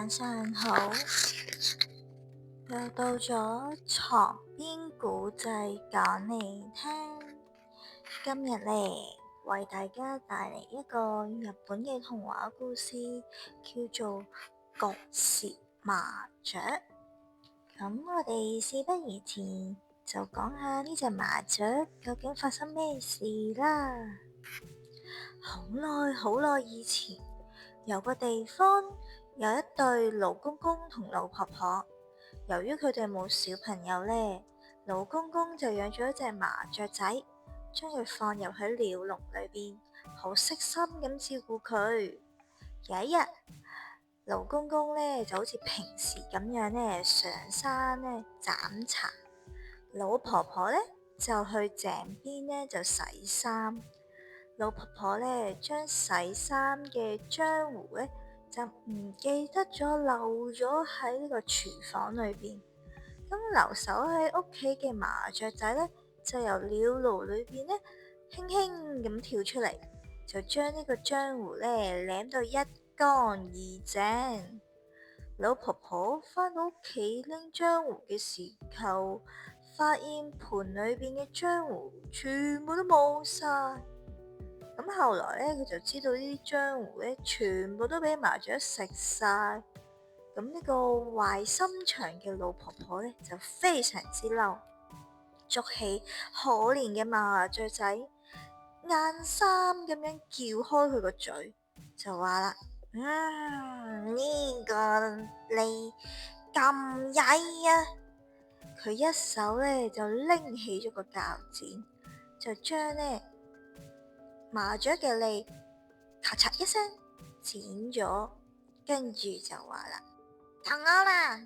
晚上好，又到咗床邊古仔講你聽。今日呢，為大家帶嚟一個日本嘅童話故事，叫做焗舌麻雀。咁我哋事不宜遲，就講下呢隻麻雀究竟發生咩事啦。好耐好耐以前，有個地方有一對老公公同老婆婆。由於佢哋冇小朋友呢，老公公就養咗一隻麻雀仔，將佢放入喺鳥籠裏邊，好悉心咁照顧佢。有一日，老公公呢就好似平時咁樣呢上山呢斬柴，老婆婆呢就去井邊呢就洗衫。老婆婆呢將洗衫嘅漿糊呢就唔記得咗漏咗喺呢個廚房裏邊。咁留守喺屋企嘅麻雀仔呢，就由鳥籠裏邊呢輕輕咁跳出嚟，就將呢個漿糊呢舐到一乾二淨。老婆婆返到屋企拎漿糊嘅時候，發現盤裏邊嘅漿糊全部都冇晒。咁後來呢，佢就知道呢啲漿糊呢全部都俾麻雀食晒。咁呢個壞心腸嘅老婆婆呢，就非常之嬲，捉起可憐嘅麻雀仔，硬生咁樣撬開佢個嘴，就話啦：呢個你咁曳啊！佢一手呢就拎起咗個鉸剪，就將呢麻雀嘅脷咔嚓一聲剪咗，跟住就話啦：等我啦！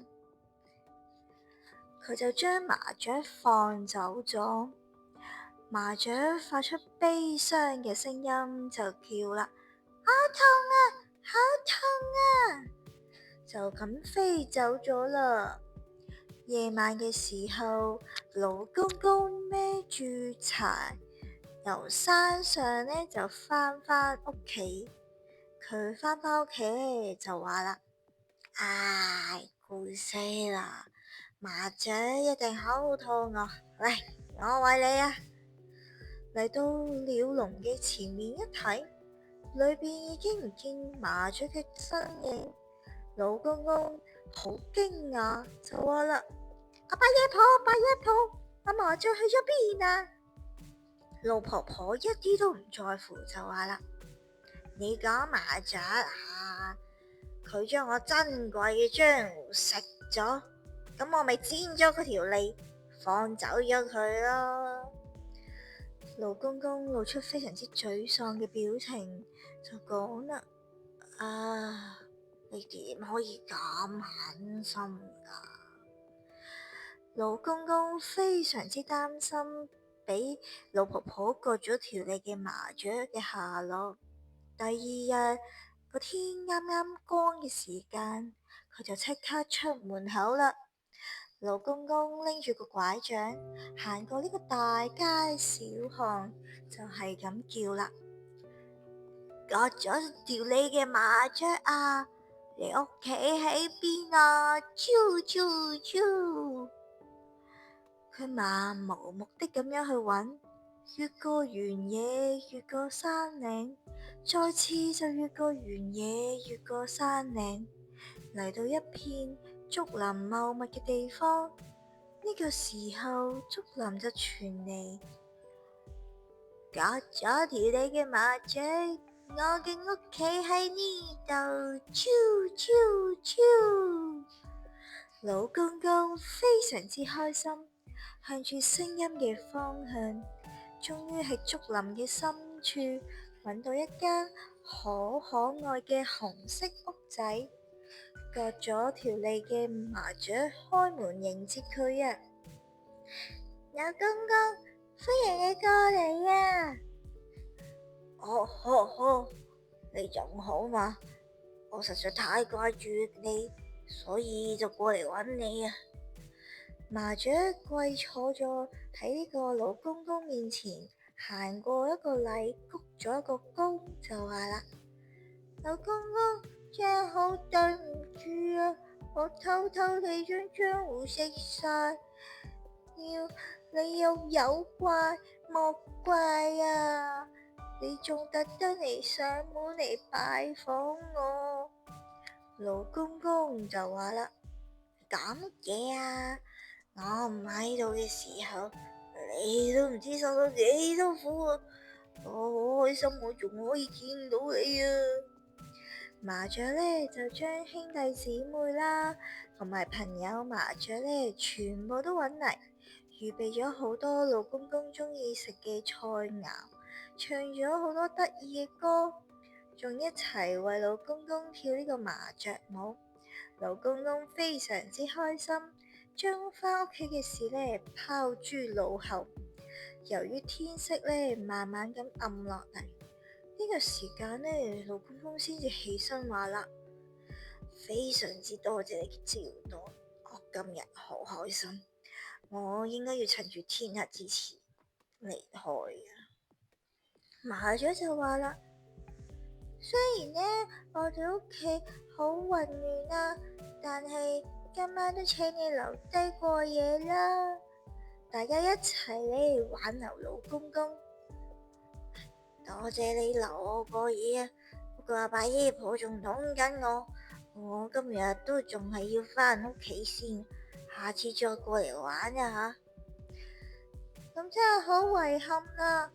佢就將麻雀放走咗。麻雀發出悲傷嘅聲音，就叫啦：好痛啊，好痛啊！就咁飛走咗啦。夜晚嘅時候，老公公孭住柴由山上呢就返屋企。佢返屋企就話啦：唉，攰死啦！麻雀一定好肚餓，嚟，我餵你啊！嚟到鳥籠嘅前面一睇，裏邊已經唔見麻雀嘅身影。老公公好驚訝，就話啦：阿八爺婆，八爺婆，阿麻雀去咗邊啊？老婆婆一啲都唔在乎，就話啦：你講麻雀啊？佢將我珍貴嘅漿糊食咗，咁我咪剪咗佢條脷，放走咗佢咯。老公公露出非常之沮喪嘅表情，就講啦：你點可以咁狠心噶？老公公非常之擔心俾老婆婆割咗條脷嘅麻雀嘅下落。第二日個天啱啱光嘅時間，佢就即刻出門口啦。老公公拎住個拐杖，行過呢個大街小巷，就係咁叫啦：割咗條脷嘅麻雀啊，你屋企喺邊啊？啾啾啾！佢漫無目的咁樣去揾，越過原野，越過山嶺，再次就越過原野，越過山嶺，嚟到一片竹林茂密嘅地方。呢個時候，竹林就傳嚟：割咗條脷嘅麻雀，我嘅屋企喺呢度。啾啾啾！老公公非常之開心，向住聲音嘅方向，終於喺竹林嘅深處揾到一間好可愛嘅紅色屋仔。割咗條脷嘅麻雀開門迎接佢啊！老公公，歡迎你過嚟啊！你仲好嘛？我實在太掛住你，所以就過嚟揾你啊！麻雀跪坐咗喺呢個老公公面前，行過一個禮，鞠咗一個躬，就話啦：老公公，真係好對唔住我偷偷地將漿糊食晒。你又有怪莫怪啊！你仲特登嚟上門嚟拜訪我。老公公就話啦：講乜嘢啊？我唔喺度嘅時候，你都唔知受到幾多苦啊！我好開心，我仲可以見到你啊！麻雀呢，就將兄弟姊妹啦，同埋朋友麻雀呢，全部都揾嚟，預備咗好多老公公中意食嘅菜肴，唱咗好多得意嘅歌，仲一齊為老公公跳呢個麻雀舞。老公公非常之開心，將返屋企嘅事呢拋諸腦後。由於天色呢慢慢咁暗落嚟，呢個時間呢，老公公先至起身話啦：非常之多謝你嘅招待，我今日好開心，我應該要趁住天黑之前離開啊。麻雀就話啦：雖然呢，我哋屋企好混亂啊，但係今晚都請你留低過夜啦，大家一齊嚟挽留老公公。多謝你留我過夜啊，不過阿爸爺婆仲等緊我今日都仲係要返屋企先，下次再過嚟玩啊吓。咁真係好遺憾啦，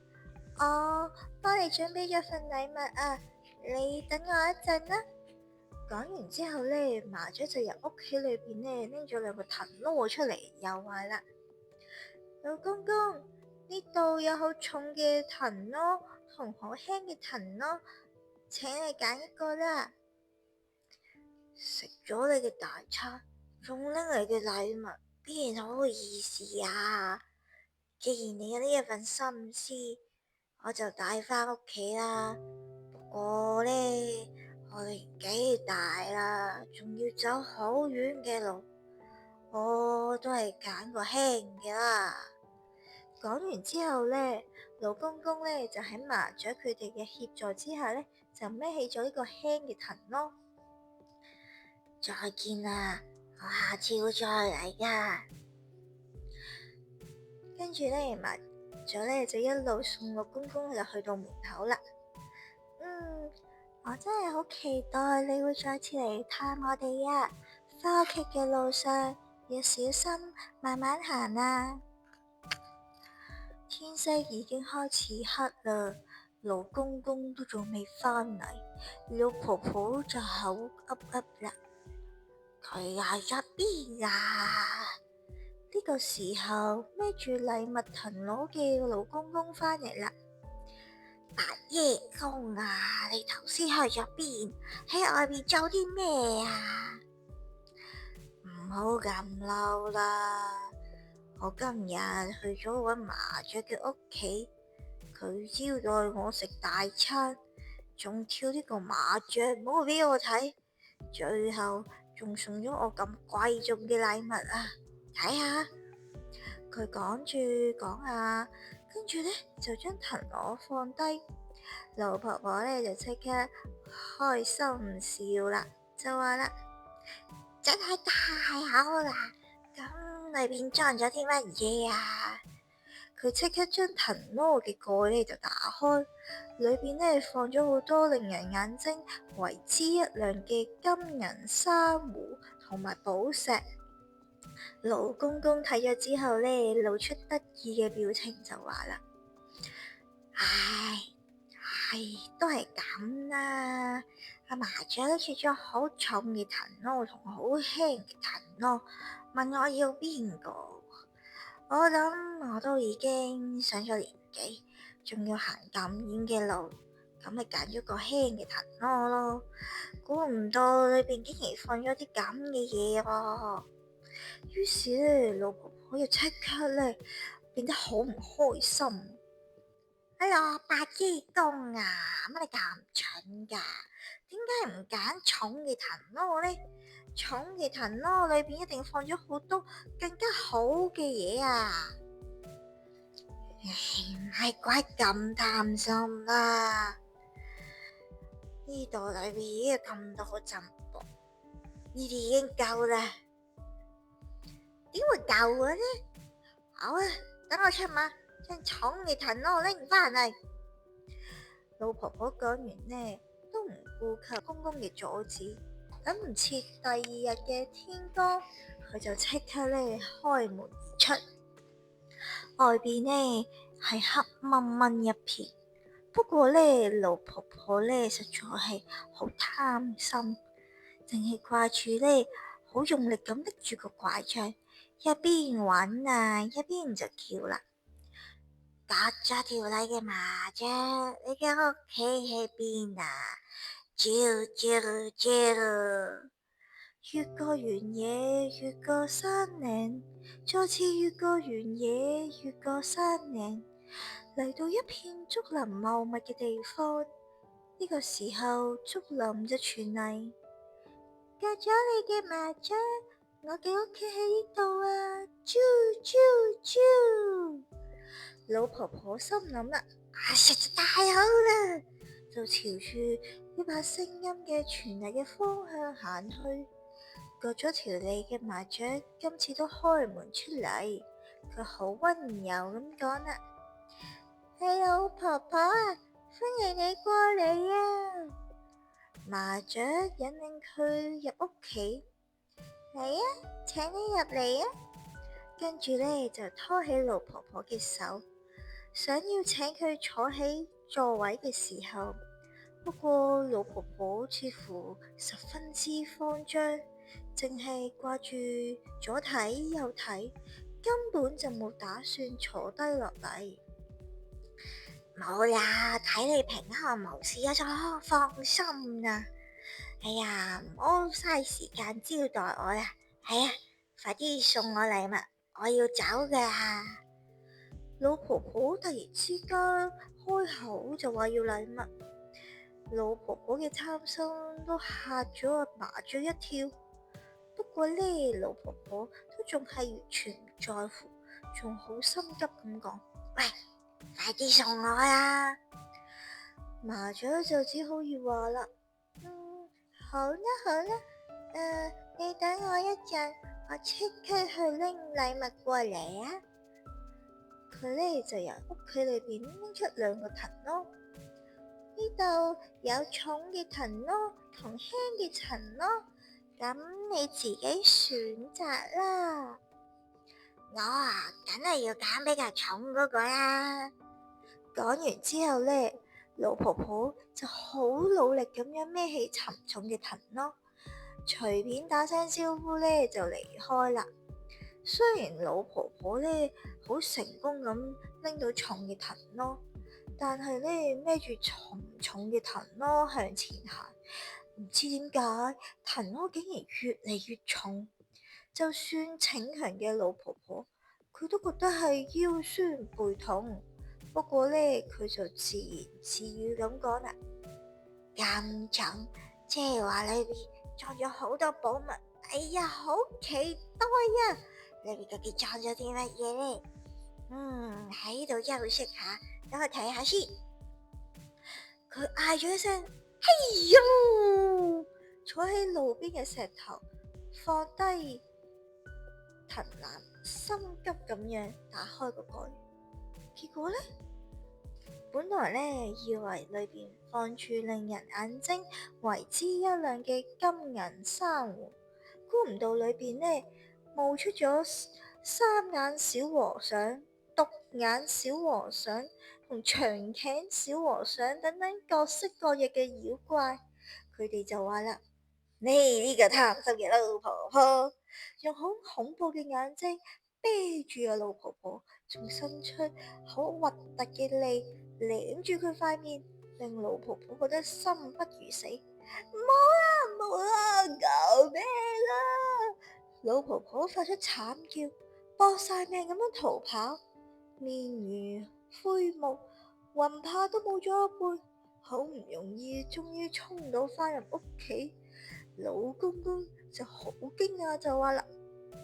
我幫你準備咗份禮物啊，你等我一陣啦。講完之後呢，麻雀就由屋企裏邊呢拎咗兩個藤籮出嚟，又話啦：老公公，呢度有好重嘅藤籮同好輕嘅藤籮，請你揀一個啦。食咗你嘅大餐，仲拎嚟嘅禮物，邊好意思啊？既然你有呢一份心思，我就帶返屋企啦。不過呢，我年紀大啦，仲要走好遠嘅路，我都係揀個輕嘅啦。講完之後呢，老公公呢就喺麻雀佢哋嘅協助之下呢，就孭起咗呢個輕嘅藤籮。再見啦，我下次會再嚟噶。跟住呢，麻雀呢就一路送老公公就去到門口啦。我真係好期待你會再次嚟探我哋啊！返屋企嘅路上要小心，慢慢行啊！天色已經開始黑啦，老公公都仲未返嚟，老婆婆就口噏噏啦。佢喺入邊啊！呢個時候孭住禮物藤籮嘅老公公返嚟啦。白爺公啊，你頭先去咗邊？喺外邊做啲咩啊？唔好咁嬲啦！我今日去咗搵麻雀嘅屋企，佢招待我食大餐，仲跳呢個麻雀舞俾我睇，最後仲送咗我咁貴重嘅禮物啊！睇下，佢講住講啊，跟住呢就將藤籮放低，老婆婆呢就即刻開心笑啦，就話啦：真係太好啦！咁裏邊裝咗啲乜嘢啊？佢即刻將藤籮嘅蓋呢就打開，裏邊呢放咗好多令人眼睛為之一亮嘅金銀珊瑚同埋寶石。老公公睇咗之後呢，露出得意嘅表情就話啦：唉，都係咁啦。阿麻雀拎住咗好重嘅藤籮同好輕嘅藤籮，問我要邊個？我諗我都已經上咗年紀，仲要行咁遠嘅路，咁咪揀咗個輕嘅藤籮咯。估唔到裏邊竟然放咗啲咁嘅嘢喎。於是呢，老婆婆又即刻呢變得好唔開心。哎呀，白雞公啊，乜你咁蠢噶？點解唔揀重嘅藤籮呢？重嘅藤籮裏邊一定放咗好多更加好嘅嘢啊！唔係鬼咁貪心啦，呢度裏邊已經咁多珍寶，呢啲已經夠啦。點會夠嘅呢？好啊，等我出馬將重嘅藤籮拎返嚟。老婆婆講完呢，都唔顧及公公嘅阻止，等唔切第二日嘅天光，佢就即刻呢開門而出。外邊呢係黑掹掹一片，不過呢，老婆婆呢實在係好貪心，淨係掛住呢好用力咁拎住個拐杖，一邊揾啊，一邊就叫啦：割咗條脷嘅麻雀，你嘅屋企喺邊啊？叫叫叫！越過原野，越過山嶺，再次越過原野，越過山嶺，嚟到一片竹林茂密嘅地方。呢個時候，竹林就傳嚟：割咗你嘅麻雀，我嘅屋企喺呢度啊！啾啾啾！老婆婆心諗啦，實在太好啦，就朝住呢把聲音嘅傳嚟嘅方向行去。割咗條脷嘅麻雀今次都開門出嚟，佢好溫柔咁講啦：係老婆婆啊，歡迎你過嚟啊！麻雀引領佢入屋企，嚟啊，請你入嚟啊！跟住呢，就拖起老婆婆嘅手，想要請佢坐喺座位嘅時候，不過老婆婆似乎十分之慌張，淨係掛住左睇右睇，根本就冇打算坐低落嚟。冇啦，睇你平安無事啊，就放心啦。哎呀，唔好嘥時間招待我啦。係啊，快啲送我禮物，我要走噶。老婆婆突然之間開口就話要禮物，老婆婆嘅貪心都嚇咗阿麻雀一跳。不過呢，老婆婆都仲係完全唔在乎，仲好心急咁講：喂，快啲送我啦！麻雀就只好要話啦：好啦好啦，你等我一陣，我即刻去拎禮物過嚟啊！佢呢就由屋企裏邊拎出兩個藤籮，呢度有重嘅藤籮同輕嘅藤籮，咁你自己選擇啦。我啊，梗係要揀比較重嗰個啦。講完之後呢，老婆婆就好努力咁樣孭起沉重嘅藤籮，隨便打聲招呼呢就離開啦。雖然老婆婆呢好成功咁拎到重嘅藤籮，但係呢孭住重重嘅藤籮向前行，唔知點解藤籮竟然越嚟越重。就算逞強嘅老婆婆，佢都覺得係腰酸背痛。不過呢，佢就自言自語咁講啦：咁重，即係話裏邊裝咗好多寶物。哎呀，好期待呀！裏邊究竟裝咗啲乜嘢呢？喺度休息下，等我睇下先。佢嗌咗一聲：嘿喲！坐喺路邊嘅石頭，放低藤籃，心急咁樣打開個蓋。結果呢，本來呢以為裏邊放住令人眼睛為之一亮嘅金銀珊瑚，估唔到裏邊呢冒出咗三眼小和尚、獨眼小和尚同長頸小和尚等等各式各樣嘅妖怪。佢哋就話啦：你呢個貪心嘅老婆婆，用好恐怖嘅眼睛啤住阿老婆婆，仲伸出好核突嘅脷舐住佢塊面，令老婆婆覺得生不如死。冇啦，救命啦！老婆婆發出慘叫，搏晒命咁樣逃跑，面如灰木，魂魄都冇咗一半，好唔容易終於衝到返入屋企。老公公就好驚訝，就話啦：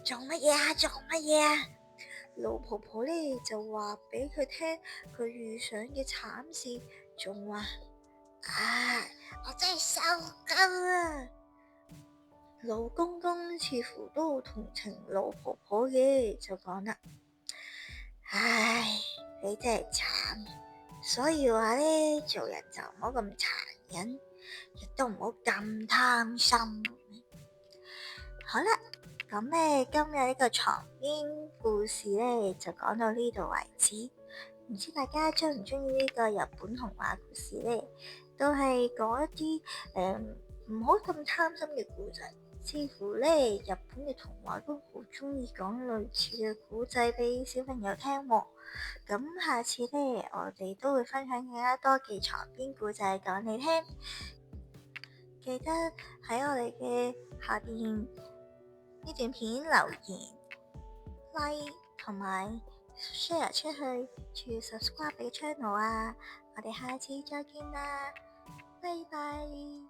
做乜嘢啊？做乜嘢啊？老婆婆呢就話俾佢聽佢遇上嘅慘事，仲話：我真係受夠啦！老公公似乎都好同情老婆婆嘅，就講啦：唉，你真係慘，所以話呢，做人就唔好咁殘忍，亦都唔好咁貪心。好啦，咁呢，今日呢個床邊故事呢，就講到呢度為止。唔知大家中唔中意呢個日本童話故事呢？都係講一啲唔好咁貪心嘅故仔。似乎呢，日本嘅童話都好中意講類似嘅故仔俾小朋友聽喎。咁下次呢，我哋都會分享更加多嘅床邊故仔講你聽。記得喺我哋嘅下邊呢段片留言、like 同埋 share 出去 subscribe 俾 channel啊！我哋下次再見啦，拜拜。